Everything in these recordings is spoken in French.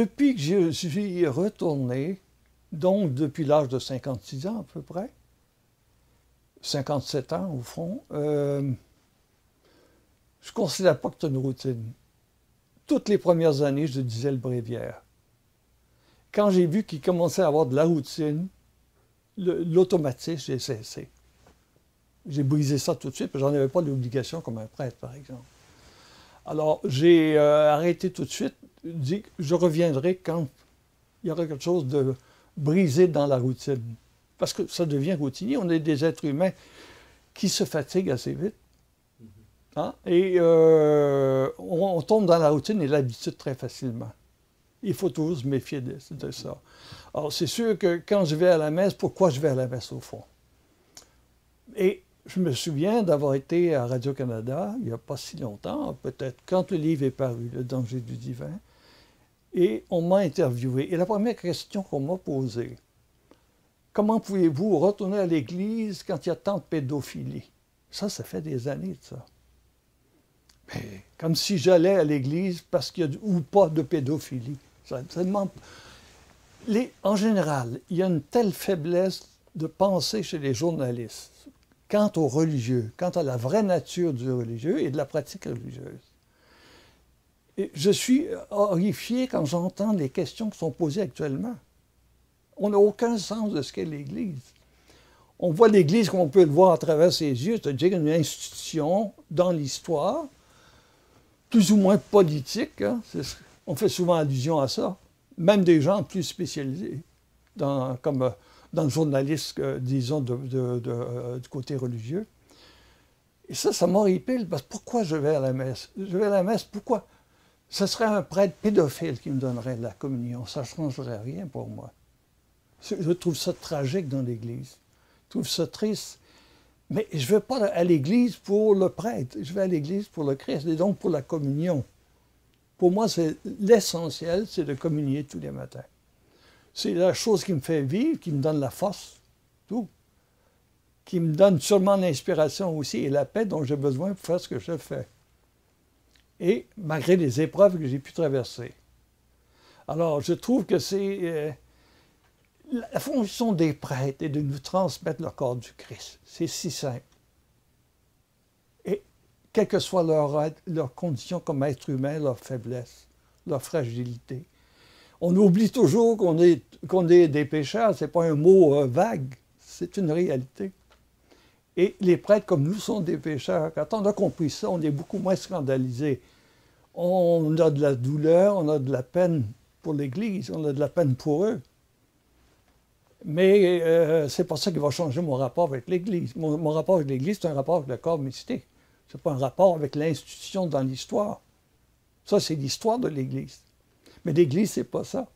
depuis que je suis retourné, donc depuis l'âge de 56 ans à peu près, 57 ans au fond, je ne considère pas que c'est une routine. Toutes les premières années, je disais le bréviaire. Quand j'ai vu qu'il commençait à avoir de la routine, l'automatisme, j'ai cessé. J'ai brisé ça tout de suite, parce que j'en avais pas d'obligation comme un prêtre, par exemple. Alors, j'ai arrêté tout de suite, dit que je reviendrai quand il y aura quelque chose de brisé dans la routine. Parce que ça devient routinier. On est des êtres humains qui se fatiguent assez vite. Hein? Et on tombe dans la routine et l'habitude très facilement. Il faut toujours se méfier de ça. Alors, c'est sûr que quand je vais à la messe, pourquoi je vais à la messe au fond? Et je me souviens d'avoir été à Radio-Canada, il n'y a pas si longtemps, peut-être, quand le livre est paru, Le danger du divin, et on m'a interviewé. Et la première question qu'on m'a posée, comment pouvez-vous retourner à l'Église quand il y a tant de pédophilie? Ça fait des années de ça. Mais comme si j'allais à l'Église parce qu'il y a ou pas de pédophilie. En général, il y a une telle faiblesse de pensée chez les journalistes quant aux religieux, quant à la vraie nature du religieux et de la pratique religieuse. Et je suis horrifié quand j'entends les questions qui sont posées actuellement. On n'a aucun sens de ce qu'est l'Église. On voit l'Église comme on peut le voir à travers ses yeux, c'est-à-dire une institution dans l'histoire, plus ou moins politique, hein. On fait souvent allusion à ça, même des gens plus spécialisés, comme dans le journalisme, disons, du côté religieux. Et ça m'horripile, parce que pourquoi je vais à la messe? Je vais à la messe, pourquoi? Ce serait un prêtre pédophile qui me donnerait la communion, ça ne changerait rien pour moi. Je trouve ça tragique dans l'Église, je trouve ça triste. Mais je ne vais pas à l'Église pour le prêtre, je vais à l'Église pour le Christ, et donc pour la communion. Pour moi, l'essentiel, c'est de communier tous les matins. C'est la chose qui me fait vivre, qui me donne la force, tout. Qui me donne sûrement l'inspiration aussi et la paix dont j'ai besoin pour faire ce que je fais. Et malgré les épreuves que j'ai pu traverser. Alors, je trouve que c'est... la fonction des prêtres est de nous transmettre le corps du Christ. C'est si simple. Et quelle que soit leur condition comme être humain, leur faiblesse, leur fragilité. On oublie toujours qu'on est des pécheurs, ce n'est pas un mot vague, c'est une réalité. Et les prêtres comme nous sont des pécheurs. Quand on a compris ça, on est beaucoup moins scandalisés. On a de la douleur, on a de la peine pour l'Église, on a de la peine pour eux. Mais c'est pas ça qui va changer mon rapport avec l'Église. Mon rapport avec l'Église, c'est un rapport avec le corps mystique. Ce n'est pas un rapport avec l'institution dans l'histoire. Ça, c'est l'histoire de l'Église. Mais l'Église, c'est pas ça.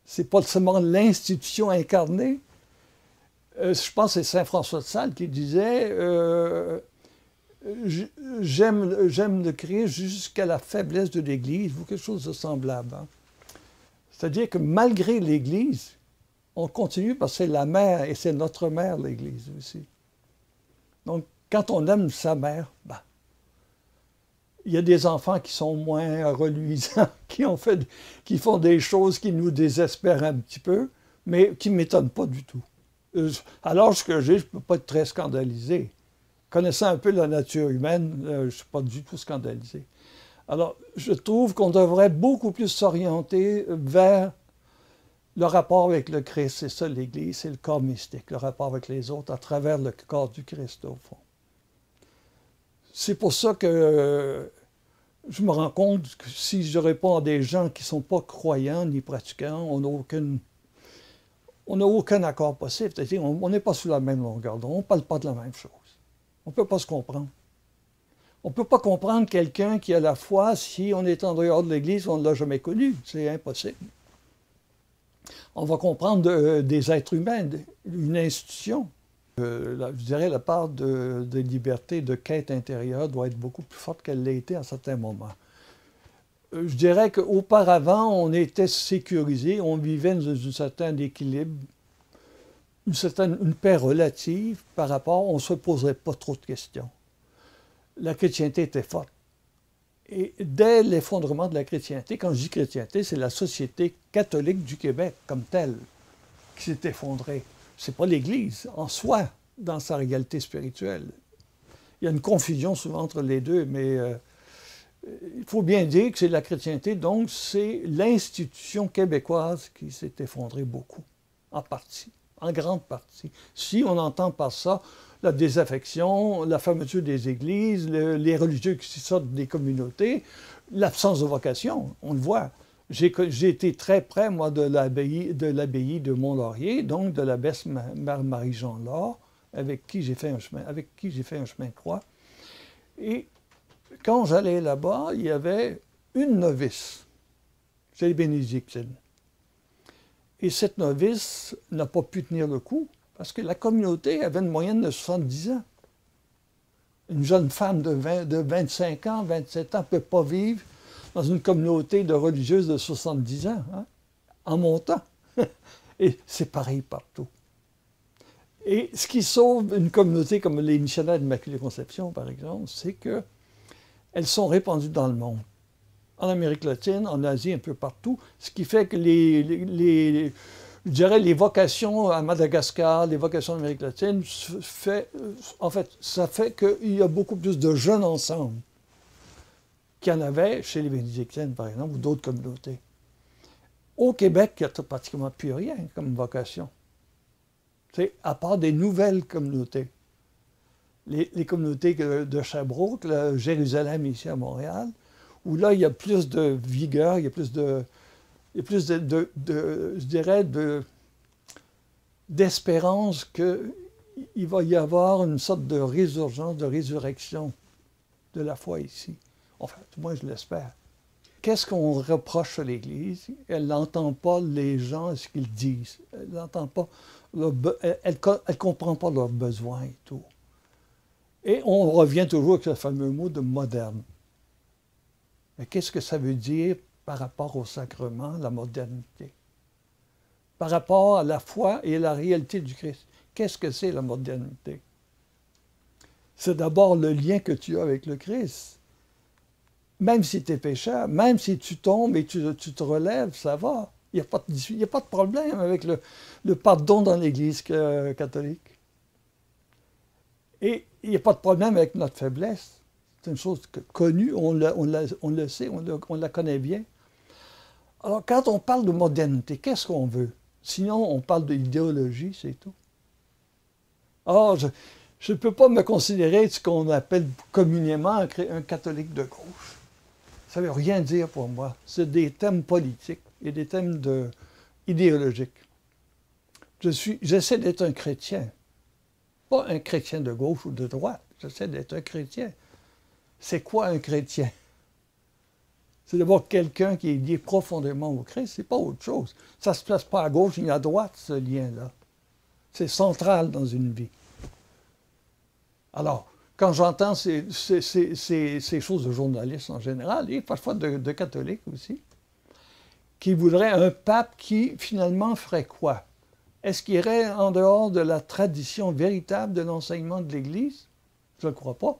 C'est pas seulement l'institution incarnée. Je pense que c'est Saint François de Sales qui disait j'aime le Christ jusqu'à la faiblesse de l'Église, ou quelque chose de semblable. Hein? C'est-à-dire que malgré l'Église, on continue parce que c'est la mère, et c'est notre mère, l'Église aussi. Donc, quand on aime sa mère, ben, il y a des enfants qui sont moins reluisants, qui font des choses qui nous désespèrent un petit peu, mais qui ne m'étonnent pas du tout. À l'âge que j'ai, je ne peux pas être très scandalisé. Connaissant un peu la nature humaine, je ne suis pas du tout scandalisé. Alors, je trouve qu'on devrait beaucoup plus s'orienter vers le rapport avec le Christ. C'est ça l'Église, c'est le corps mystique, le rapport avec les autres à travers le corps du Christ, au fond. C'est pour ça que je me rends compte que si je réponds à des gens qui ne sont pas croyants ni pratiquants, on n'a aucun accord possible. C'est-à-dire, on n'est pas sous la même longueur d'onde, on ne parle pas de la même chose. On ne peut pas se comprendre. On ne peut pas comprendre quelqu'un qui a la foi si on est en dehors de l'Église, on ne l'a jamais connu. C'est impossible. On va comprendre des êtres humains, une institution. Je dirais la part de liberté, de quête intérieure doit être beaucoup plus forte qu'elle l'a été à certains moments. Je dirais qu'auparavant, on était sécurisé, on vivait dans un certain équilibre, une paix relative par rapport, on ne se poserait pas trop de questions. La chrétienté était forte. Et dès l'effondrement de la chrétienté, quand je dis chrétienté, c'est la société catholique du Québec comme telle qui s'est effondrée. Ce n'est pas l'Église en soi, dans sa réalité spirituelle. Il y a une confusion souvent entre les deux, mais il faut bien dire que c'est la chrétienté, donc c'est l'institution québécoise qui s'est effondrée beaucoup, en partie, en grande partie. Si on entend par ça la désaffection, la fermeture des églises, les religieux qui sortent des communautés, l'absence de vocation, on le voit. J'ai été très près, moi, de l'abbaye de Mont-Laurier, donc de l'abbesse Mère Marie-Jean Laure, avec qui j'ai fait un chemin de croix. Et quand j'allais là-bas, il y avait une novice chez les bénédictines. Et cette novice n'a pas pu tenir le coup parce que la communauté avait une moyenne de 70 ans. Une jeune femme de 25 ans, 27 ans ne peut pas vivre dans une communauté de religieuses de 70 ans, hein, en montant. Et c'est pareil partout. Et ce qui sauve une communauté comme les missionnaires d'Immaculée Conception, par exemple, c'est qu'elles sont répandues dans le monde. En Amérique latine, en Asie, un peu partout, ce qui fait que je dirais les vocations à Madagascar, les vocations en Amérique latine, ça fait qu'il y a beaucoup plus de jeunes ensemble qu'il y en avait chez les bénédictines, par exemple, ou d'autres communautés. Au Québec, il n'y a pratiquement plus rien comme vocation. C'est à part des nouvelles communautés. Les communautés de Sherbrooke, Jérusalem ici à Montréal, où là, il y a plus de vigueur, il y a plus je dirais, d'espérance qu'il va y avoir une sorte de résurgence, de résurrection de la foi ici. Enfin, moi, je l'espère. Qu'est-ce qu'on reproche à l'Église? Elle n'entend pas les gens et ce qu'ils disent. Elle n'entend pas, elle ne comprend pas leurs besoins et tout. Et on revient toujours avec ce fameux mot de moderne. Mais qu'est-ce que ça veut dire par rapport au sacrement, la modernité? Par rapport à la foi et à la réalité du Christ. Qu'est-ce que c'est la modernité? C'est d'abord le lien que tu as avec le Christ. Même si tu es pécheur, même si tu tombes et tu te relèves, ça va. Il n'y a pas de problème avec le pardon dans l'Église catholique. Et il n'y a pas de problème avec notre faiblesse. C'est une chose connue, on le sait, on la connaît bien. Alors, quand on parle de modernité, qu'est-ce qu'on veut? Sinon, on parle d'idéologie, c'est tout. Or, je ne peux pas me considérer ce qu'on appelle communément un catholique de gauche. Ça ne veut rien dire pour moi. C'est des thèmes politiques et des thèmes idéologiques. J'essaie d'être un chrétien. Pas un chrétien de gauche ou de droite. J'essaie d'être un chrétien. C'est quoi un chrétien? C'est d'abord quelqu'un qui est lié profondément au Christ. C'est pas autre chose. Ça ne se place pas à gauche ni à droite, ce lien-là. C'est central dans une vie. Alors, quand j'entends ces choses de journalistes en général, et parfois de catholiques aussi, qui voudraient un pape qui, finalement, ferait quoi? Est-ce qu'il irait en dehors de la tradition véritable de l'enseignement de l'Église? Je ne le crois pas.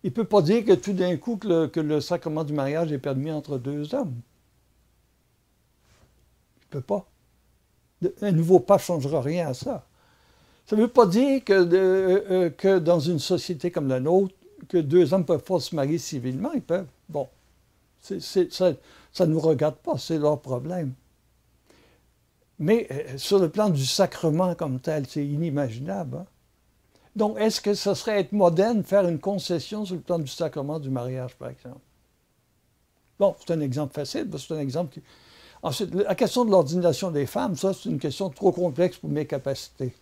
Il ne peut pas dire que tout d'un coup que le sacrement du mariage est permis entre deux hommes. Il ne peut pas. Un nouveau pape ne changera rien à ça. Ça ne veut pas dire que dans une société comme la nôtre, que deux hommes ne peuvent pas se marier civilement. Ils peuvent. Bon, ça ne nous regarde pas, c'est leur problème. Mais sur le plan du sacrement comme tel, c'est inimaginable. Hein? Donc, est-ce que ce serait être moderne, faire une concession sur le plan du sacrement du mariage, par exemple? Bon, c'est un exemple facile, c'est un exemple qui... Ensuite, la question de l'ordination des femmes, ça, c'est une question trop complexe pour mes capacités.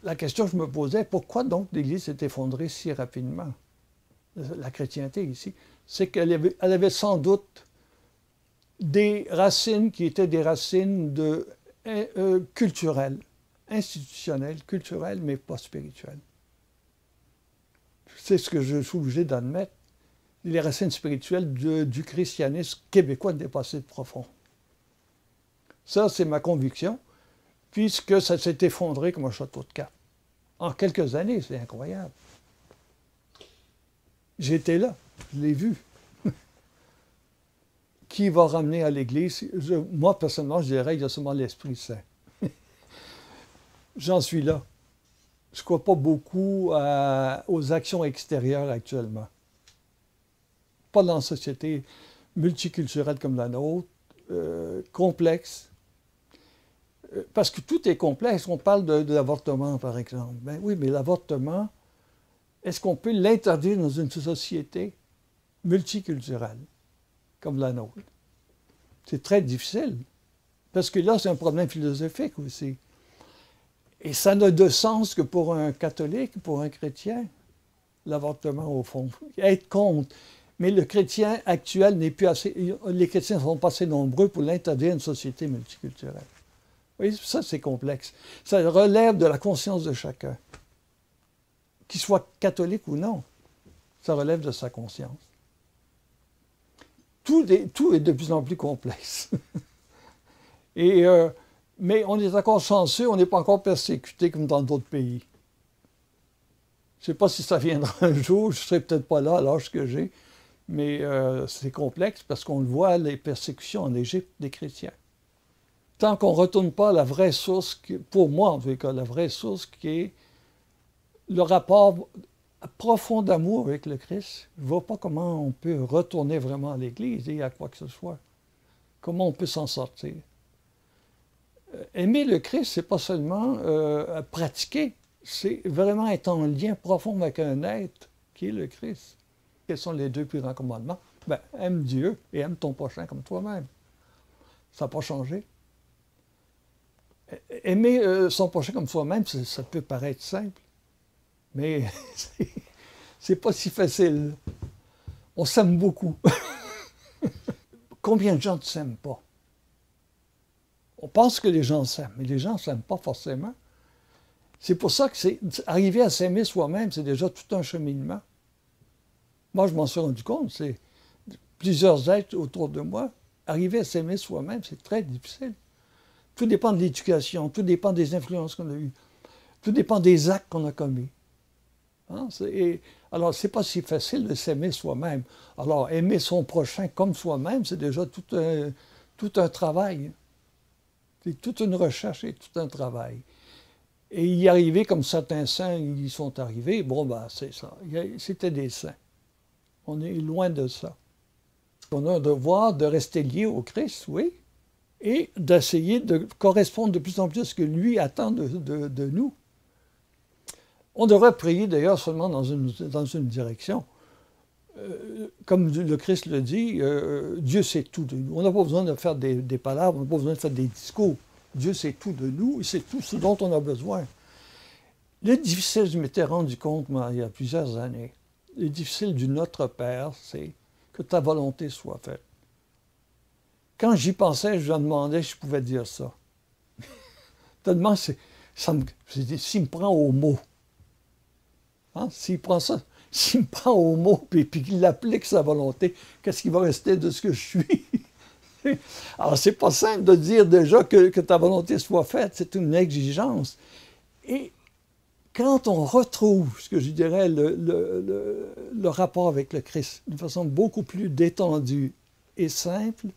La question que je me posais, pourquoi donc l'Église s'est effondrée si rapidement? La chrétienté ici, c'est qu'elle avait sans doute des racines qui étaient des racines culturelles, institutionnelles, culturelles, mais pas spirituelles. C'est ce que je suis obligé d'admettre. Les racines spirituelles du christianisme québécois n'étaient pas assez profondes. Ça, c'est ma conviction, puisque ça s'est effondré comme un château de cartes. En quelques années, c'est incroyable. J'étais là, je l'ai vu. qui va ramener à l'Église? Moi, personnellement, je dirais qu'il y a seulement l'Esprit Saint. J'en suis là. Je ne crois pas beaucoup aux actions extérieures actuellement. Pas dans une société multiculturelle comme la nôtre, complexe. Parce que tout est complexe. On parle de l'avortement, par exemple. Ben oui, mais l'avortement, est-ce qu'on peut l'interdire dans une société multiculturelle comme la nôtre? C'est très difficile. Parce que là, c'est un problème philosophique aussi. Et ça n'a de sens que pour un catholique, pour un chrétien, l'avortement, au fond. Être contre. Mais le chrétien actuel n'est plus assez... Les chrétiens ne sont pas assez nombreux pour l'interdire à une société multiculturelle. Vous voyez, ça, c'est complexe. Ça relève de la conscience de chacun. Qu'il soit catholique ou non, ça relève de sa conscience. Tout est de plus en plus complexe. Mais on est encore chanceux, on n'est pas encore persécuté comme dans d'autres pays. Je ne sais pas si ça viendra un jour, je ne serai peut-être pas là à l'âge que j'ai, mais c'est complexe parce qu'on le voit, les persécutions en Égypte des chrétiens. Tant qu'on ne retourne pas à la vraie source, pour moi en tout cas, la vraie source qui est le rapport profond d'amour avec le Christ, je ne vois pas comment on peut retourner vraiment à l'Église et à quoi que ce soit. Comment on peut s'en sortir. Aimer le Christ, ce n'est pas seulement pratiquer, c'est vraiment être en lien profond avec un être qui est le Christ. Quels sont les deux plus grands commandements? Ben, aime Dieu et aime ton prochain comme toi-même. Ça n'a pas changé. Aimer son prochain comme soi-même, ça peut paraître simple, mais c'est pas si facile. On s'aime beaucoup. Combien de gens ne s'aiment pas? On pense que les gens s'aiment, mais les gens ne s'aiment pas forcément. C'est pour ça que arriver à s'aimer soi-même, c'est déjà tout un cheminement. Moi, je m'en suis rendu compte, c'est plusieurs êtres autour de moi. Arriver à s'aimer soi-même, c'est très difficile. Tout dépend de l'éducation, tout dépend des influences qu'on a eues, tout dépend des actes qu'on a commis. Hein? Alors, ce n'est pas si facile de s'aimer soi-même. Alors, aimer son prochain comme soi-même, c'est déjà tout un travail. C'est toute une recherche et tout un travail. Et y arriver comme certains saints y sont arrivés, bon, ben, c'est ça. C'était des saints. On est loin de ça. On a un devoir de rester lié au Christ, oui, et d'essayer de correspondre de plus en plus à ce que lui attend de nous. On devrait prier d'ailleurs seulement dans une direction. Comme le Christ le dit, Dieu sait tout de nous. On n'a pas besoin de faire des palabres, on n'a pas besoin de faire des discours. Dieu sait tout de nous, il sait tout ce dont on a besoin. Le difficile, je m'étais rendu compte, moi, il y a plusieurs années, le difficile du Notre Père, c'est que ta volonté soit faite. Quand j'y pensais, je me demandais si je pouvais dire ça. Tellement, s'il me prend au mot. Hein? S'il prend ça, s'il me prend au mot puis qu'il applique sa volonté, qu'est-ce qui va rester de ce que je suis? Alors, c'est pas simple de dire déjà que ta volonté soit faite, c'est une exigence. Et quand on retrouve, ce que je dirais, le rapport avec le Christ d'une façon beaucoup plus détendue et simple,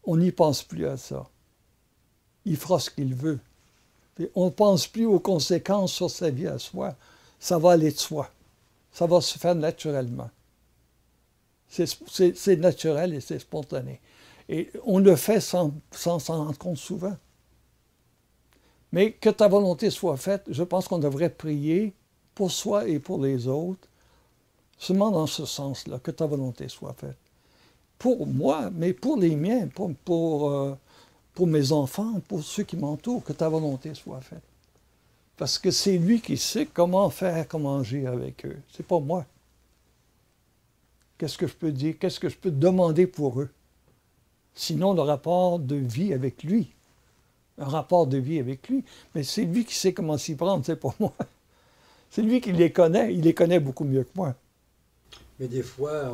on n'y pense plus à ça. Il fera ce qu'il veut. Et on ne pense plus aux conséquences sur sa vie à soi. Ça va aller de soi. Ça va se faire naturellement. C'est naturel et c'est spontané. Et on le fait sans s'en rendre compte souvent. Mais que ta volonté soit faite, je pense qu'on devrait prier pour soi et pour les autres, seulement dans ce sens-là, que ta volonté soit faite. Pour moi, mais pour les miens, pour mes enfants, pour ceux qui m'entourent, que ta volonté soit faite. Parce que c'est lui qui sait comment faire, comment agir avec eux. C'est pas moi. Qu'est-ce que je peux dire? Qu'est-ce que je peux demander pour eux? Sinon, le rapport de vie avec lui. Un rapport de vie avec lui. Mais c'est lui qui sait comment s'y prendre, c'est pas moi. C'est lui qui les connaît. Il les connaît beaucoup mieux que moi. Mais des fois,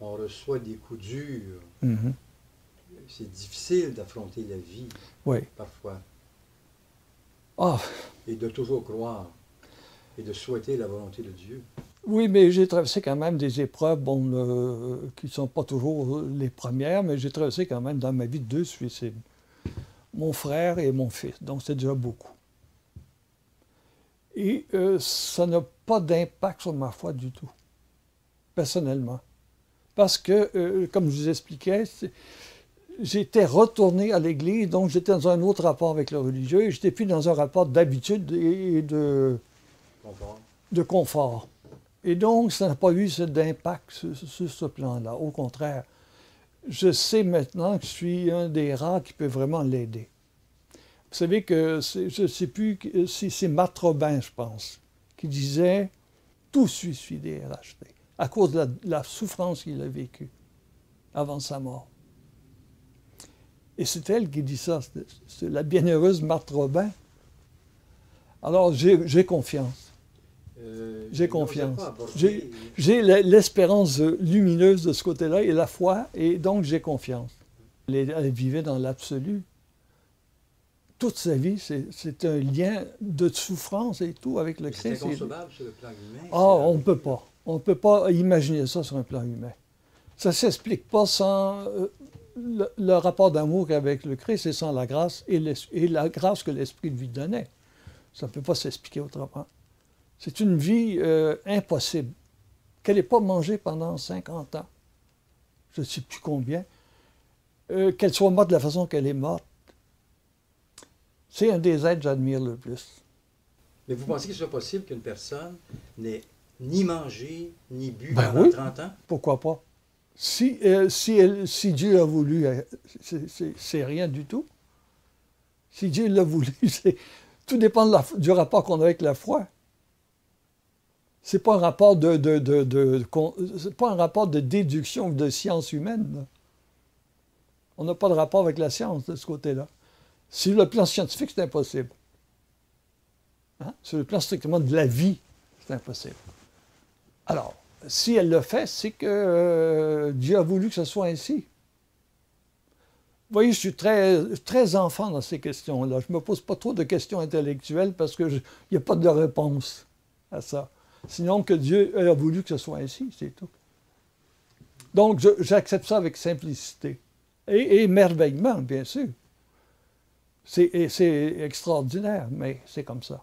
on reçoit des coups durs. Mm-hmm. C'est difficile d'affronter la vie, oui. Parfois. Oh. Et de toujours croire et de souhaiter la volonté de Dieu. Oui, mais j'ai traversé quand même des épreuves, qui ne sont pas toujours les premières, mais j'ai traversé quand même dans ma vie 2 suicides. Mon frère et mon fils, donc c'est déjà beaucoup. Et ça n'a pas d'impact sur ma foi du tout, personnellement. Parce que, comme je vous expliquais, j'étais retourné à l'Église, donc j'étais dans un autre rapport avec le religieux, et j'étais plus dans un rapport d'habitude et de confort. Et donc, ça n'a pas eu d'impact sur ce plan-là. Au contraire, je sais maintenant que je suis un des rares qui peut vraiment l'aider. Vous savez que, je ne sais plus si c'est Marthe Robin, je pense, qui disait « Tout suicide est racheté » à cause de la souffrance qu'il a vécue avant sa mort. Et c'est elle qui dit ça, c'est la bienheureuse Marthe Robin. Alors, j'ai confiance. J'ai confiance. J'ai l'espérance lumineuse de ce côté-là et la foi, et donc j'ai confiance. Elle vivait dans l'absolu. Toute sa vie, c'est un lien de souffrance et tout avec le Christ. C'est inconcevable sur le plan humain. Ah, on ne peut pas. On ne peut pas imaginer ça sur un plan humain. Ça ne s'explique pas sans le rapport d'amour qu'avec le Christ et sans la grâce et la grâce que l'Esprit lui donnait. Ça ne peut pas s'expliquer autrement. C'est une vie impossible. Qu'elle n'ait pas mangé pendant 50 ans, je ne sais plus combien, qu'elle soit morte de la façon qu'elle est morte. C'est un des êtres que j'admire le plus. Mais vous pensez qu'il soit possible qu'une personne n'ait ni mangé, ni bu pendant 30 ans? Pourquoi pas? Si Dieu a voulu, c'est rien du tout. Si Dieu l'a voulu, tout dépend du rapport qu'on a avec la foi. C'est pas un rapport c'est pas un rapport de déduction ou de science humaine. Là. On n'a pas de rapport avec la science de ce côté-là. Sur le plan scientifique, c'est impossible. Hein? Sur le plan strictement de la vie, c'est impossible. Alors, si elle le fait, c'est que Dieu a voulu que ce soit ainsi. Vous voyez, je suis très enfant dans ces questions-là. Je ne me pose pas trop de questions intellectuelles parce qu'il n'y a pas de réponse à ça. Sinon que Dieu a voulu que ce soit ainsi, c'est tout. Donc, j'accepte ça avec simplicité. Et émerveillement, bien sûr. C'est extraordinaire, mais c'est comme ça.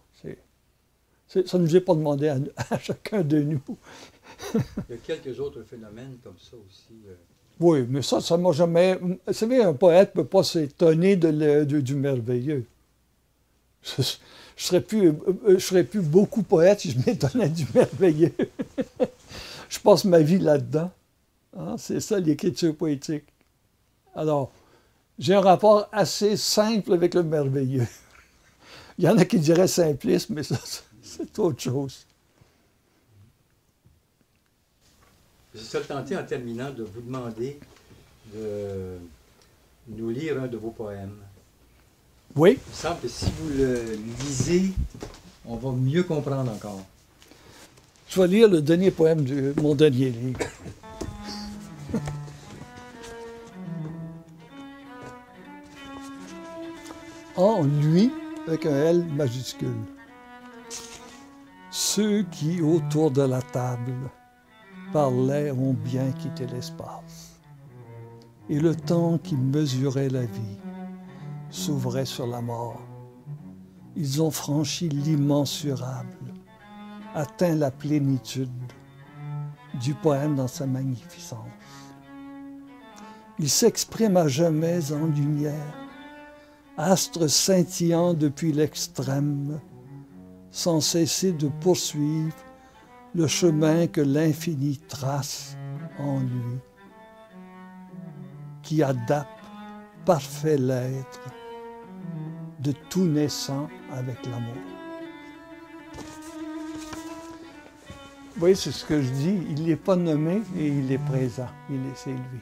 Ça ne nous est pas demandé à chacun de nous. Il y a quelques autres phénomènes comme ça aussi. Oui, mais ça m'a jamais... Vous savez, un poète ne peut pas s'étonner du merveilleux. Je serais plus beaucoup poète si je m'étonnais du merveilleux. Je passe ma vie là-dedans. Hein? C'est ça, l'écriture poétique. Alors, j'ai un rapport assez simple avec le merveilleux. Il y en a qui diraient simpliste, mais ça, c'est autre chose. Je suis tenté, en terminant, de vous demander de nous lire un de vos poèmes. Oui. Il me semble que si vous le lisez, on va mieux comprendre encore. Je vais lire le dernier poème de mon dernier livre. En lui, avec un L majuscule. Ceux qui, autour de la table, parlaient ont bien quitté l'espace. Et le temps qui mesurait la vie s'ouvrait sur la mort. Ils ont franchi l'immensurable, atteint la plénitude du poème dans sa magnificence. Il s'exprime à jamais en lumière, astre scintillant depuis l'extrême, sans cesser de poursuivre le chemin que l'infini trace en lui, qui adapte parfait l'être de tout naissant avec l'amour. Vous voyez, c'est ce que je dis, il n'est pas nommé et il est présent, c'est lui.